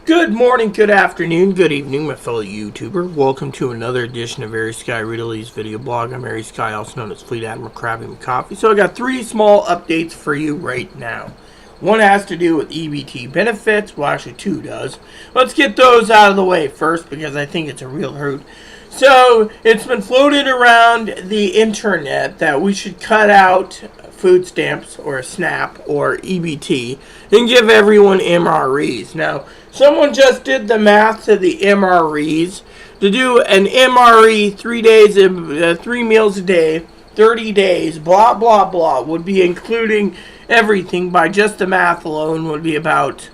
Good morning, good afternoon, good evening, my fellow YouTuber. Welcome to another edition of Airy Sky Read-A-Lee's video blog. I'm Airy Sky, also known as Fleet Admiral Krabby McCoffee. So I got three small updates for you right now. One has to do with EBT benefits. Well, actually two does. Let's get those out of the way first because I think it's a real hoot. So it's been floated around the internet that we should cut out food stamps or SNAP or EBT and give everyone MREs. Now, someone just did the math to the MREs. To do an MRE 3 days, 3 meals a day, 30 days, blah, blah, blah, would be including everything by just the math alone would be about,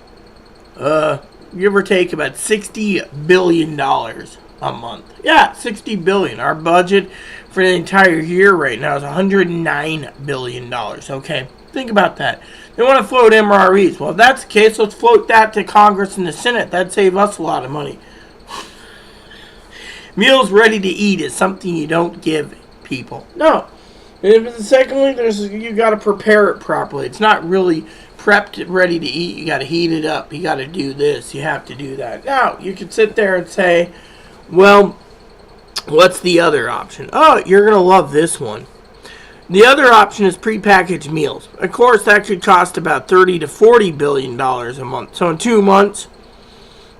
give or take, about $60 billion a month. Yeah, $60 billion. Our budget for the entire year right now is $109 billion. Okay, think about that. They want to float MREs. Well, if that's the case, let's float that to Congress and the Senate. That'd save us a lot of money. Meals ready to eat is something you don't give people. No. And secondly, you got to prepare it properly. It's not really prepped, ready to eat. You got to heat it up. You got to do this. You have to do that. Now, you could sit there and say, well, what's the other option? Oh, you're going to love this one. The other option is prepackaged meals. Of course, that could cost about $30 to $40 billion a month. So in 2 months,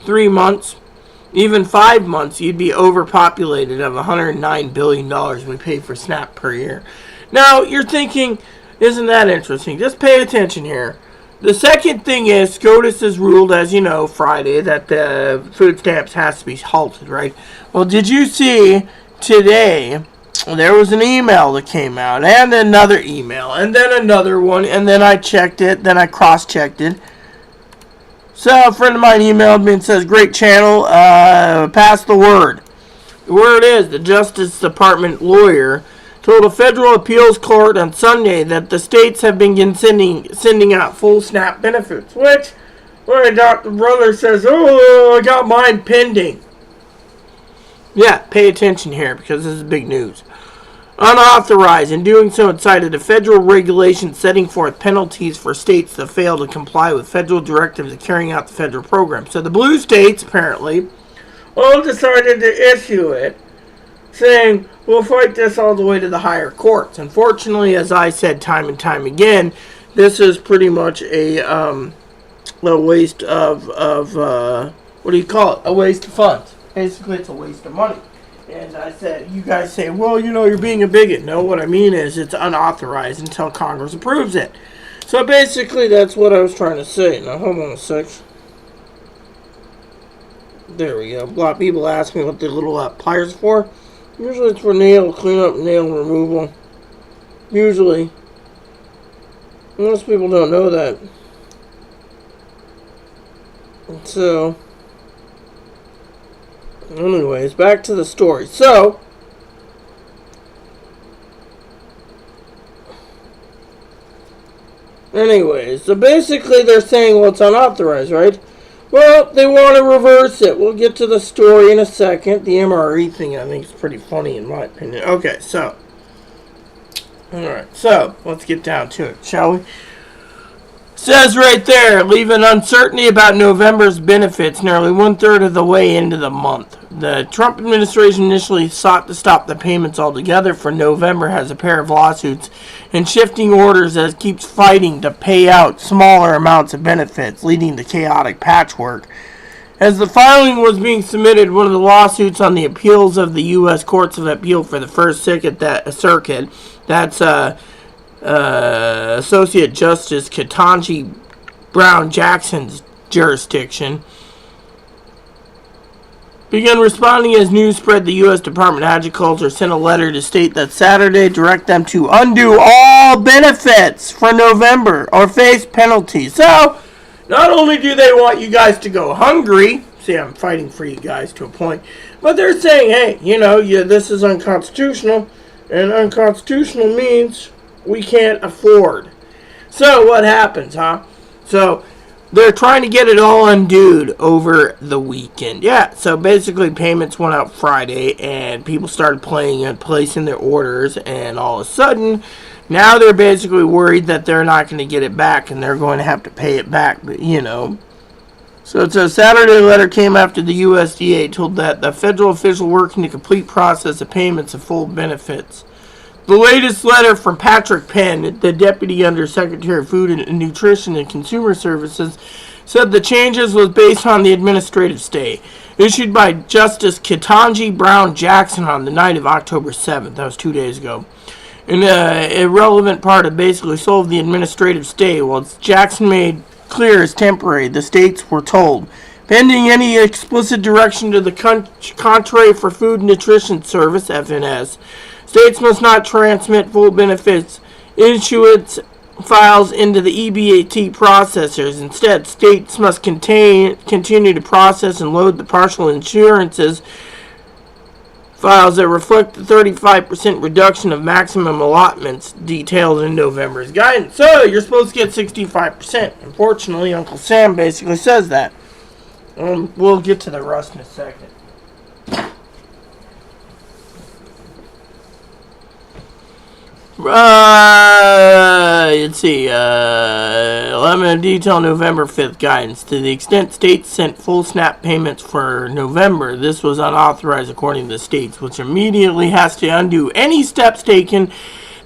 3 months, even 5 months, you'd be overpopulated of $109 billion we pay for SNAP per year. Now, you're thinking, isn't that interesting? Just pay attention here. The second thing is, SCOTUS has ruled, as you know, Friday, that the food stamps has to be halted, right? Well, did you see today, there was an email that came out, and another email, and then another one, and then I checked it, then I cross-checked it. So, a friend of mine emailed me and says, great channel, pass the word. The word is, the Justice Department lawyer told a federal appeals court on Sunday that the states have been sending out full SNAP benefits, which, my doctor brother says, oh, I got mine pending. Yeah, pay attention here because this is big news. Unauthorized, in doing so it cited a federal regulation setting forth penalties for states that fail to comply with federal directives of carrying out the federal program. So the blue states, apparently, all decided to issue it, saying, we'll fight this all the way to the higher courts. Unfortunately, as I said time and time again, this is pretty much a waste of what do you call it? A waste of funds. Basically, it's a waste of money. And I said, you guys say, well, you know, you're being a bigot. No, what I mean is it's unauthorized until Congress approves it. So basically, that's what I was trying to say. Now, hold on a sec. There we go. A lot of people ask me what the little pliers are for. Usually it's for nail cleanup, nail removal. Usually. Most people don't know that. So, anyways, back to the story. So, basically they're saying, well, it's unauthorized, right? Well, they want to reverse it. We'll get to the story in a second. The MRE thing, I think, is pretty funny in my opinion. Okay, so. Alright, so, let's get down to it, shall we? Says right there, leaving uncertainty about November's benefits nearly 1/3 of the way into the month. The Trump administration initially sought to stop the payments altogether for November, has a pair of lawsuits and shifting orders as it keeps fighting to pay out smaller amounts of benefits, leading to chaotic patchwork. As the filing was being submitted, one of the lawsuits on the appeals of the U.S. Courts of Appeal for the First Circuit, that's Associate Justice Ketanji Brown Jackson's jurisdiction, began responding as news spread. The U.S. Department of Agriculture sent a letter to state that Saturday direct them to undo all benefits for November or face penalties. So, not only do they want you guys to go hungry, see, I'm fighting for you guys to a point, but they're saying, hey, you know, this is unconstitutional, and unconstitutional means we can't afford. So what happens, huh? So they're trying to get it all undone over the weekend. Yeah, so basically payments went out Friday and people started placing their orders, and all of a sudden now they're basically worried that they're not going to get it back and they're going to have to pay it back, you know, So it's a Saturday letter came after the USDA told that the federal official working to complete process of payments of full benefits. The latest letter from Patrick Penn, the Deputy Undersecretary of Food and Nutrition and Consumer Services, said the changes was based on the administrative stay issued by Justice Ketanji Brown Jackson on the night of October 7th. That was 2 days ago. An irrelevant part of basically solved the administrative stay, while Jackson made clear as temporary, the states were told, pending any explicit direction to the contrary for Food and Nutrition Service, FNS, states must not transmit full benefits issuance files into the EBAT processors. Instead, states must continue to process and load the partial insurances files that reflect the 35% reduction of maximum allotments detailed in November's guidance. So, you're supposed to get 65%. Unfortunately, Uncle Sam basically says that. We'll get to the rust in a second. Let's see. 11 detail November 5th guidance. To the extent states sent full SNAP payments for November, this was unauthorized according to the states, which immediately has to undo any steps taken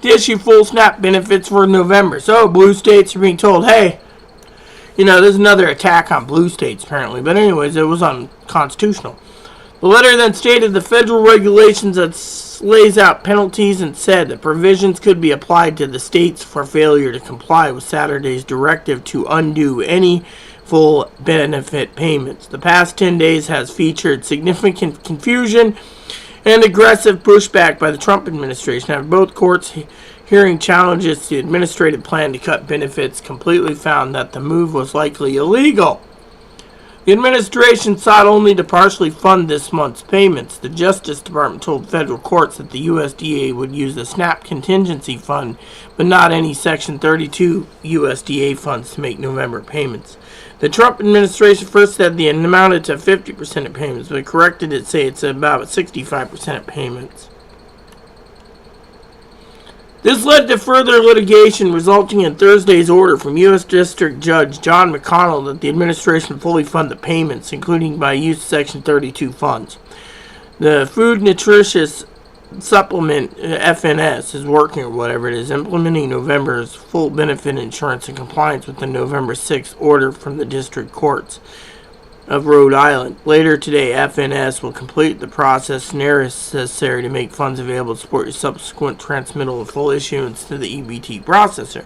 to issue full SNAP benefits for November. So blue states are being told, hey, there's another attack on blue states apparently. But anyways, it was unconstitutional. The letter then stated the federal regulations that lays out penalties and said that provisions could be applied to the states for failure to comply with Saturday's directive to undo any full benefit payments. The past 10 days has featured significant confusion and aggressive pushback by the Trump administration after both courts hearing challenges to the administrative plan to cut benefits completely found that the move was likely illegal. The administration sought only to partially fund this month's payments. The Justice Department told federal courts that the USDA would use the SNAP contingency fund, but not any Section 32 USDA funds to make November payments. The Trump administration first said the amounted to 50% of payments, but corrected it, say it's about 65% of payments. This led to further litigation, resulting in Thursday's order from U.S. District Judge John McConnell that the administration fully fund the payments, including by use of Section 32 funds. The Food Nutritious Supplement, FNS, is working, or whatever it is, implementing November's full benefit insurance in compliance with the November 6th order from the district courts of Rhode Island. Later today, FNS will complete the process necessary to make funds available to support your subsequent transmittal of full issuance to the EBT processor.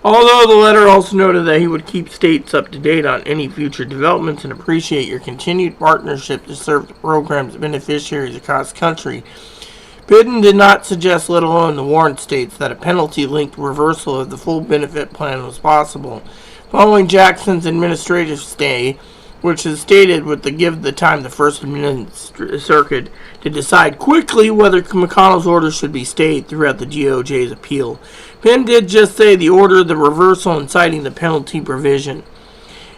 Although the letter also noted that he would keep states up to date on any future developments and appreciate your continued partnership to serve the program's beneficiaries across the country, Biden did not suggest, let alone to warn states, that a penalty-linked reversal of the full benefit plan was possible. Following Jackson's administrative stay, which is stated would give the time the First Amendment Circuit to decide quickly whether McConnell's order should be stayed throughout the DOJ's appeal. Penn did just say the order the reversal and citing the penalty provision.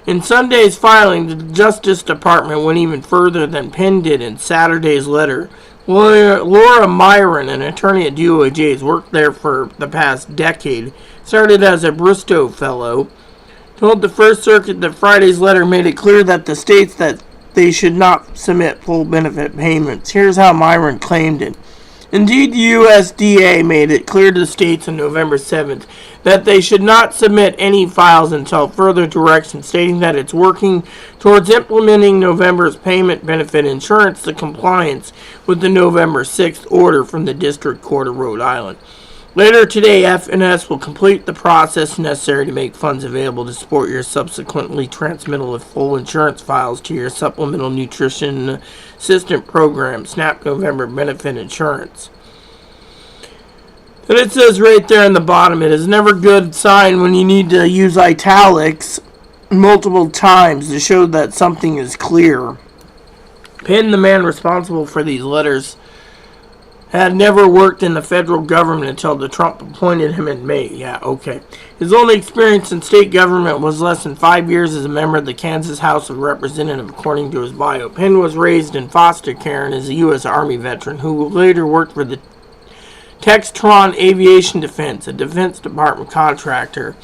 In Sunday's filing, the Justice Department went even further than Penn did in Saturday's letter. Laura Myron, an attorney at DOJ, has worked there for the past decade, started as a Bristow Fellow, told the First Circuit that Friday's letter made it clear that the states that they should not submit full benefit payments. Here's how Myron claimed it. Indeed, the USDA made it clear to the states on November 7th that they should not submit any files until further direction, stating that it's working towards implementing November's payment benefit insurance to compliance with the November 6th order from the District Court of Rhode Island. Later today, FNS will complete the process necessary to make funds available to support your subsequently transmittal of full insurance files to your Supplemental Nutrition Assistant Program, SNAP November Benefit Insurance. And it says right there in the bottom, it is never a good sign when you need to use italics multiple times to show that something is clear. Penn, the man responsible for these letters, had never worked in the federal government until the Trump appointed him in May. Yeah, okay. His only experience in state government was less than 5 years as a member of the Kansas House of Representatives, according to his bio. Penn was raised in foster care and is a U.S. Army veteran who later worked for the Textron Aviation Defense, a Defense Department contractor.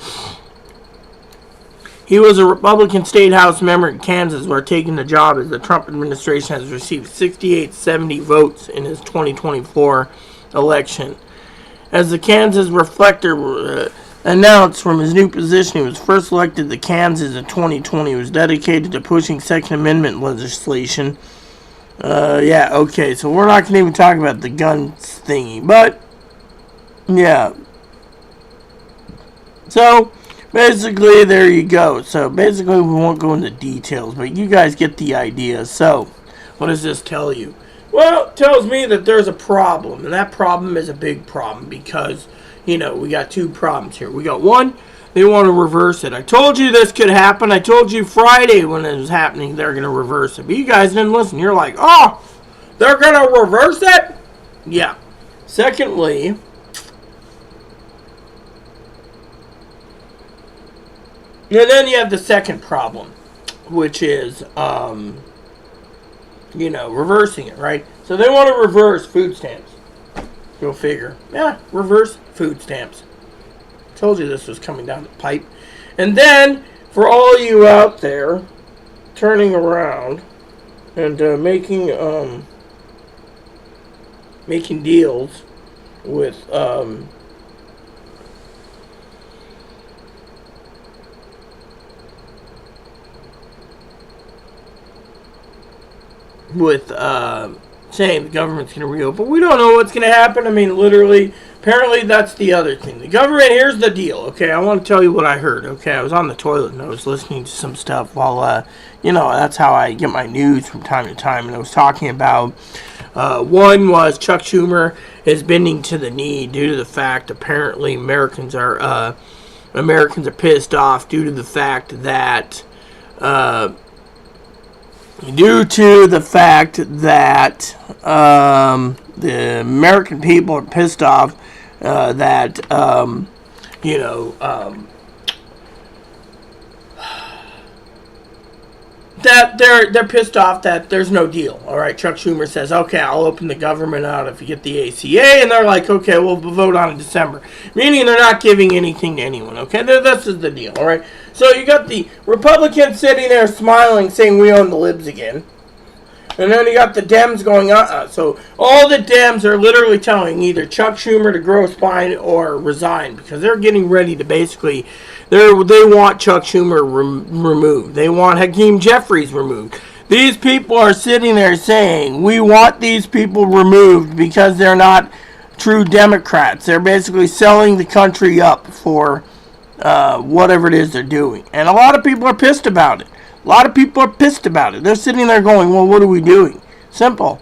He was a Republican state house member in Kansas where taking the job as the Trump administration has received 68-70 votes in his 2024 election. As the Kansas Reflector announced from his new position, he was first elected to Kansas in 2020. He was dedicated to pushing Second Amendment legislation. Yeah, okay, so we're not going to even talk about the guns thingy, but, yeah. So, basically, there you go. So, basically, we won't go into details, but you guys get the idea. So, what does this tell you? Well, it tells me that there's a problem, and that problem is a big problem because, we got two problems here. We got one, they want to reverse it. I told you this could happen. I told you Friday when it was happening, they're going to reverse it. But you guys didn't listen. You're like, oh, they're going to reverse it? Yeah. Secondly, and then you have the second problem, which is, reversing it, right? So they want to reverse food stamps. Go figure. Yeah, reverse food stamps. Told you this was coming down the pipe. And then, for all you out there, turning around and making deals with saying the government's going to reopen. We don't know what's going to happen. I mean, literally, apparently that's the other thing. The government, here's the deal, okay? I want to tell you what I heard, okay? I was on the toilet and I was listening to some stuff while, that's how I get my news from time to time. And I was talking about, one was Chuck Schumer is bending to the knee due to the fact apparently Americans are pissed off due to the fact that, the American people are pissed off that they're pissed off that there's no deal. All right, Chuck Schumer says, okay, I'll open the government out if you get the ACA, and they're like, okay, we'll vote on it in December, meaning they're not giving anything to anyone. Okay, this is the deal. All right, so you got the Republicans sitting there smiling, saying we own the libs again. And then you got the Dems going, So all the Dems are literally telling either Chuck Schumer to grow a spine or resign because they're getting ready to basically, they want Chuck Schumer removed. They want Hakeem Jeffries removed. These people are sitting there saying, we want these people removed because they're not true Democrats. They're basically selling the country up for whatever it is they're doing. And a lot of people are pissed about it. A lot of people are pissed about it. They're sitting there going, well, what are we doing? Simple.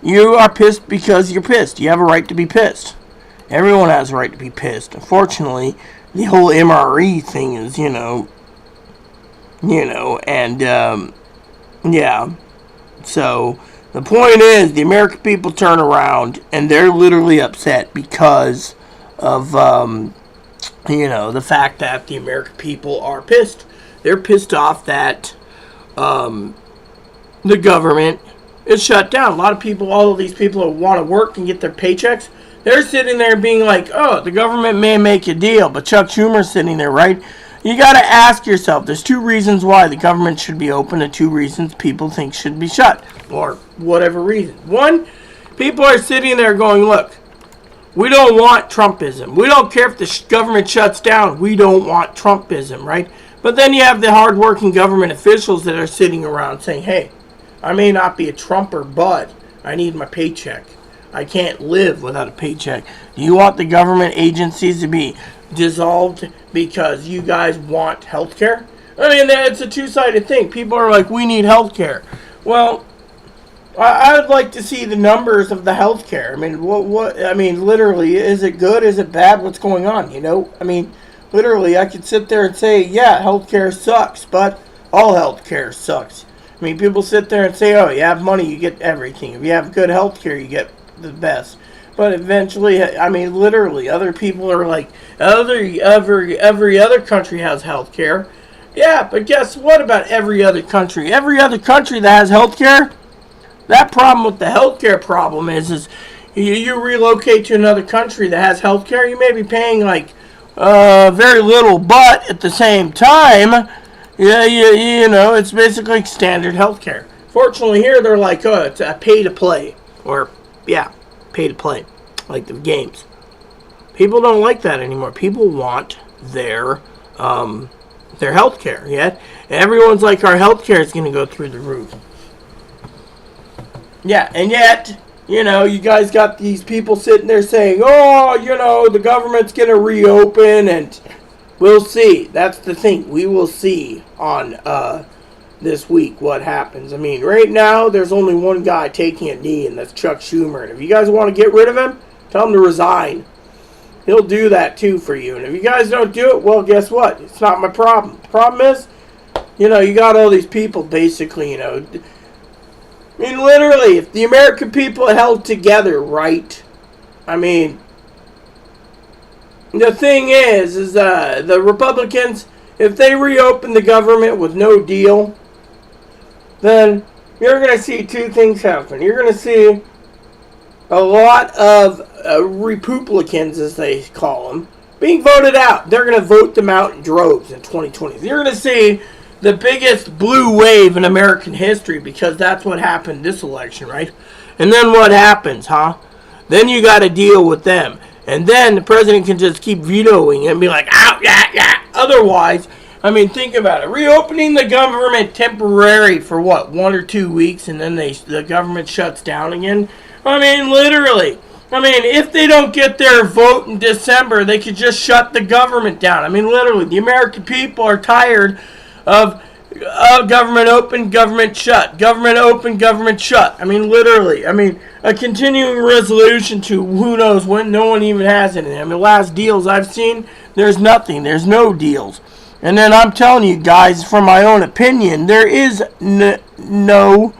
You are pissed because you're pissed. You have a right to be pissed. Everyone has a right to be pissed. Unfortunately, the whole MRE thing is, yeah. So, the point is, the American people turn around and they're literally upset because of, the fact that the American people are pissed. They're pissed off that the government is shut down. A lot of people, all of these people who want to work and get their paychecks, they're sitting there being like, oh, the government may make a deal, but Chuck Schumer's sitting there, right? You got to ask yourself, there's two reasons why the government should be open and two reasons people think should be shut, or whatever reason. One, people are sitting there going, look, we don't want Trumpism. We don't care if the government shuts down. We don't want Trumpism, right? But then you have the hardworking government officials that are sitting around saying, hey, I may not be a Trumper, but I need my paycheck. I can't live without a paycheck. Do you want the government agencies to be dissolved because you guys want health care? I mean, it's a two-sided thing. People are like, we need health care. Well, I would like to see the numbers of the health care. I mean, literally, is it good? Is it bad? What's going on? I mean, literally, I could sit there and say, yeah, healthcare sucks, but all healthcare sucks. I mean, people sit there and say, oh, you have money, you get everything. If you have good healthcare, you get the best. But eventually, I mean, literally, other people are like, every other country has healthcare. Yeah, but guess what about every other country? Every other country that has healthcare, that problem with the healthcare problem is you relocate to another country that has healthcare, you may be paying like very little, but at the same time, yeah, you know, it's basically standard healthcare. Fortunately, here they're like, oh, it's a pay to play, or yeah, pay to play, like the games. People don't like that anymore. People want their healthcare. Yeah, everyone's like, our healthcare is going to go through the roof. Yeah, and yet, you know, you guys got these people sitting there saying, oh, you know, the government's going to reopen, and we'll see. That's the thing. We will see on this week what happens. I mean, right now, there's only one guy taking a knee, and that's Chuck Schumer. And if you guys want to get rid of him, tell him to resign. He'll do that, too, for you. And if you guys don't do it, well, guess what? It's not my problem. The problem is, you know, you got all these people, basically, you know, I mean, literally, if the American people held together, right? I mean, the thing is the Republicans, if they reopen the government with no deal, then you're going to see two things happen. You're going to see a lot of Republicans, as they call them, being voted out. They're going to vote them out in droves in 2020. You're going to see the biggest blue wave in American history, because that's what happened this election, right? And then what happens, huh? Then you got to deal with them. And then the president can just keep vetoing it and be like, out, yeah. Otherwise, I mean, think about it. Reopening the government temporary for what, 1 or 2 weeks, and then the government shuts down again? I mean, literally. I mean, if they don't get their vote in December, they could just shut the government down. I mean, literally, the American people are tired of government open, government shut. Government open, government shut. I mean, literally. I mean, a continuing resolution to who knows when. No one even has anything. I mean, the last deals I've seen, there's nothing. There's no deals. And then I'm telling you guys, from my own opinion, there is no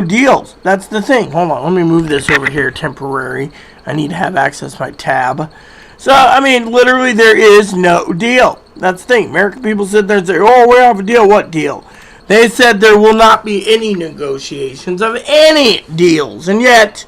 deals. That's the thing. Hold on. Let me move this over here temporary. I need to have access to my tab. So, I mean, literally, there is no deal. That's the thing. American people sit there and say, oh, we have a deal. What deal? They said there will not be any negotiations of any deals. And yet,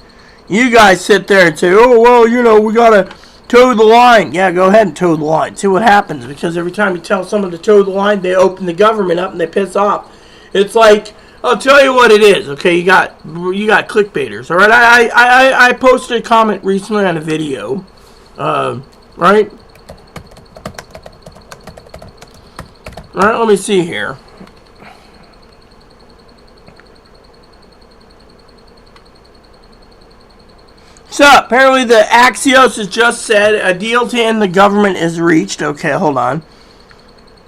you guys sit there and say, oh, well, you know, we got to toe the line. Yeah, go ahead and toe the line. See what happens. Because every time you tell someone to toe the line, they open the government up and they piss off. It's like, I'll tell you what it is. Okay, you got clickbaiters. All right, I posted a comment recently on a video. Right? Alright, let me see here. So, apparently the Axios has just said a deal to end the government is reached. Okay, hold on.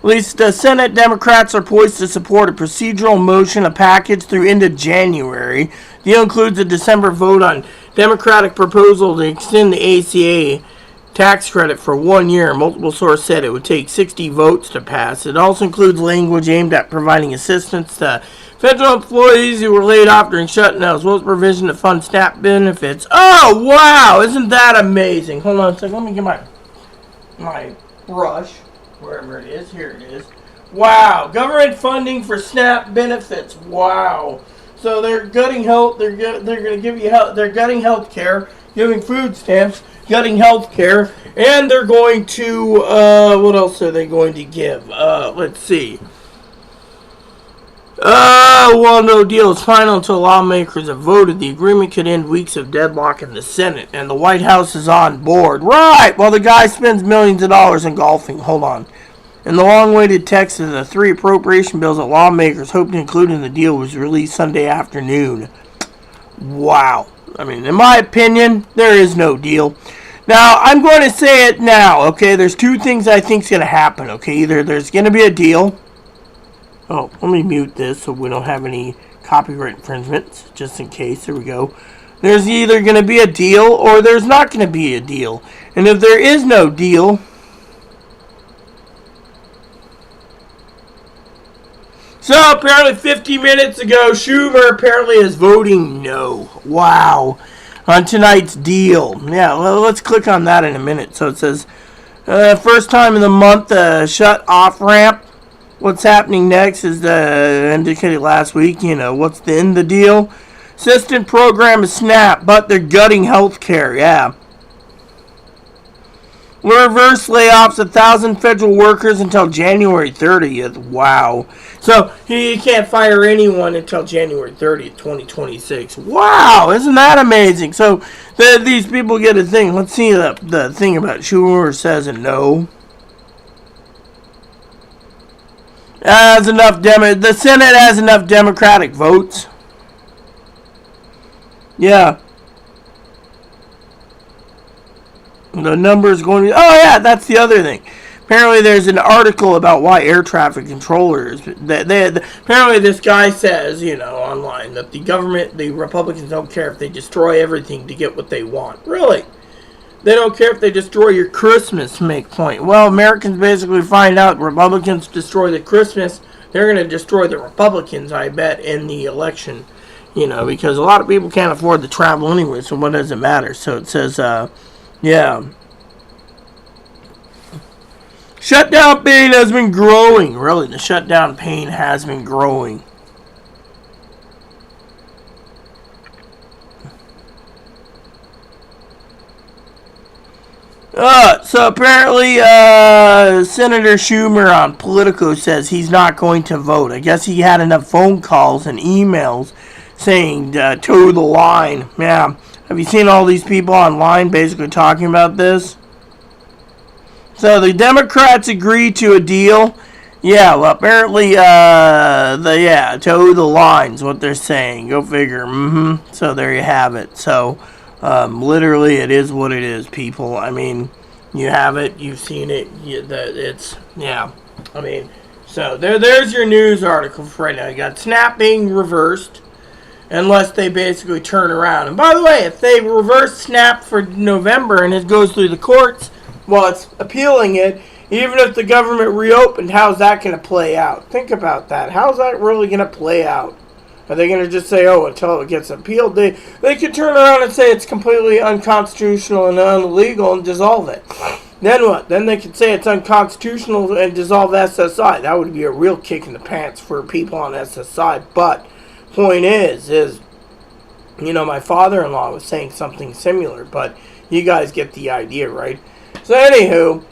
At least the Senate Democrats are poised to support a procedural motion, a package through into January. The deal includes a December vote on Democratic proposal to extend the ACA tax credit for 1 year. Multiple sources said it would take 60 votes to pass. It also includes language aimed at providing assistance to federal employees who were laid off during shutdown, as well as provision to fund SNAP benefits. Oh, wow! Isn't that amazing? Hold on a second. Let me get my brush, wherever it is. Here it is. Wow! Government funding for SNAP benefits. Wow! So they're gutting health. They're going to give you health. They're gutting health care, giving food stamps, gutting health care, and they're going to, what else are they going to give? Let's see. Well, no deal is final until lawmakers have voted. The agreement could end weeks of deadlock in the Senate, and the White House is on board. Right! While the guy spends millions of dollars in golfing. Hold on. In the long-awaited text of the 3 appropriation bills that lawmakers hoped to include in the deal was released Sunday afternoon. Wow. I mean, in my opinion, there is no deal. Now, I'm going to say it now, okay? There's 2 things I think is going to happen, okay? Either there's going to be a deal. Oh, let me mute this so we don't have any copyright infringements, just in case. There we go. There's either going to be a deal or there's not going to be a deal. And if there is no deal, so apparently 50 minutes ago, Schumer apparently is voting no. Wow. On tonight's deal. Yeah, well, let's click on that in a minute. So it says, first time in the month, shut off ramp. What's happening next is indicated last week, you know, what's the end of the deal? Assistant program is SNAP, but they're gutting health care, yeah. reverse layoffs 1,000 federal workers until January 30th. Wow. So he can't fire anyone until January 30th, 2026. Wow, isn't that amazing? So these people get a thing. Let's see the thing about Schumer says a no. The Senate has enough Democratic votes. Yeah. The number is going to... Oh, yeah, that's the other thing. Apparently, there's an article about why air traffic controllers... apparently, this guy says, online, that the Republicans don't care if they destroy everything to get what they want. Really? They don't care if they destroy your Christmas to make point. Well, Americans basically find out Republicans destroy the Christmas. They're going to destroy the Republicans, I bet, in the election. Because a lot of people can't afford to travel anyway, so what does it matter? So it says... Yeah. Shutdown pain has been growing. Really, the shutdown pain has been growing. So apparently, Senator Schumer on Politico says he's not going to vote. I guess he had enough phone calls and emails saying, toe the line. Yeah. Have you seen all these people online basically talking about this? So the Democrats agreed to a deal. Yeah, well, apparently, toe the line's what they're saying. Go figure. So there you have it. So, literally, it is what it is, people. I mean, you have it. You've seen it. I mean, so there's your news article for right now. You got SNAP being reversed. Unless they basically turn around. And by the way, if they reverse SNAP for November and it goes through the courts while it's appealing it, even if the government reopened, how's that going to play out? Think about that. How's that really going to play out? Are they going to just say, until it gets appealed? They could turn around and say it's completely unconstitutional and illegal and dissolve it. Then what? Then they could say it's unconstitutional and dissolve SSI. That would be a real kick in the pants for people on SSI. But point is, my father-in-law was saying something similar, but you guys get the idea, right? So anywho,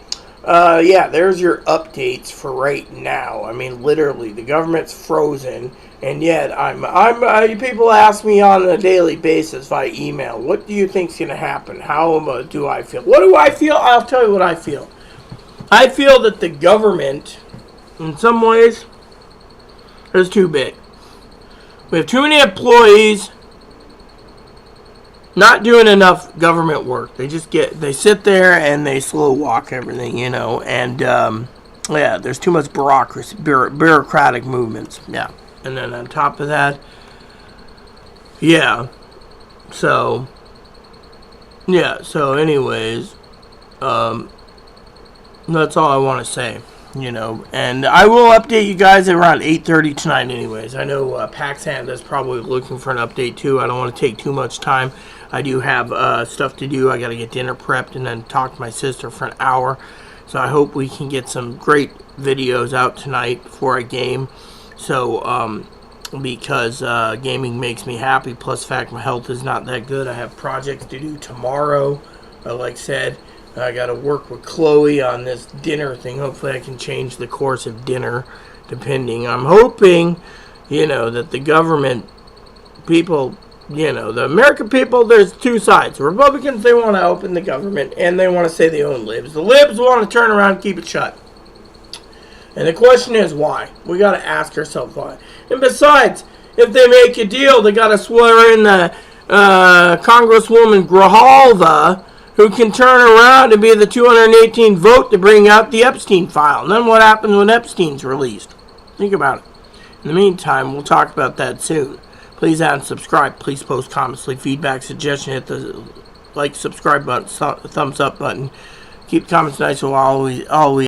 there's your updates for right now. I mean, literally, the government's frozen, and yet people ask me on a daily basis via email, what do you think's going to happen? How do I feel? What do I feel? I'll tell you what I feel. I feel that the government, in some ways, is too big. We have too many employees not doing enough government work. They sit there and they slow walk everything, and there's too much bureaucracy, bureaucratic movements. Yeah. And then on top of that, so anyways, that's all I want to say. And I will update you guys at around 8:30 tonight anyways. I know Paxhand is probably looking for an update too. I don't want to take too much time. I do have stuff to do. I got to get dinner prepped and then talk to my sister for an hour. So I hope we can get some great videos out tonight before I game. So, because gaming makes me happy, plus the fact my health is not that good. I have projects to do tomorrow, like I said. I got to work with Chloe on this dinner thing. Hopefully I can change the course of dinner, depending. I'm hoping, that the government people, the American people, there's two sides. The Republicans, they want to open the government, and they want to say they own libs. The libs want to turn around and keep it shut. And the question is why? We got to ask ourselves why. And besides, if they make a deal, they got to swear in the Congresswoman Grijalva, who can turn around and be the 218 vote to bring out the Epstein file. And then what happens when Epstein's released? Think about it. In the meantime, we'll talk about that soon. Please add and subscribe. Please post comments, leave feedback, suggestion, hit the like, subscribe button, thumbs up button. Keep comments nice, so always